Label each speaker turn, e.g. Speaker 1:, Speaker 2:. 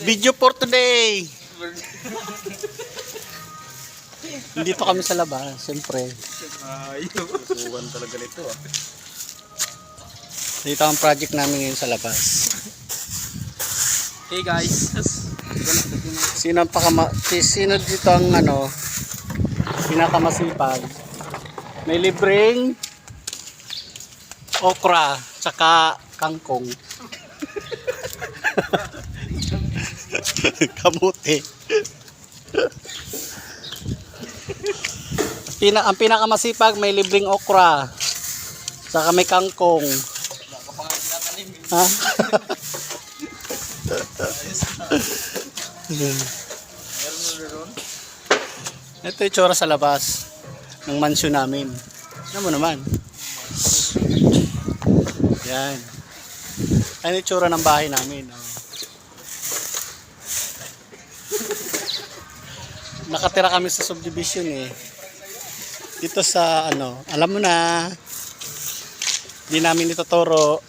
Speaker 1: Video for today. Dito kami sa labas, siyempre.
Speaker 2: Tuwan talaga nito ah.
Speaker 1: Dito ang project namin ngayon sa labas.
Speaker 2: Hey guys.
Speaker 1: Sino dito ang pinakamasipag? May libreng okra tsaka kangkong. Kamuti. Ang pinakamasipag may libreng okra tsaka may kangkong. Ha? Ito yung tsura sa labas ng mansyon namin. Ano mo naman? Yan. Ano yung tsura ng bahay namin? Oh. Nakatira kami sa subdivision eh. Dito sa alam mo na. Di namin ituturo.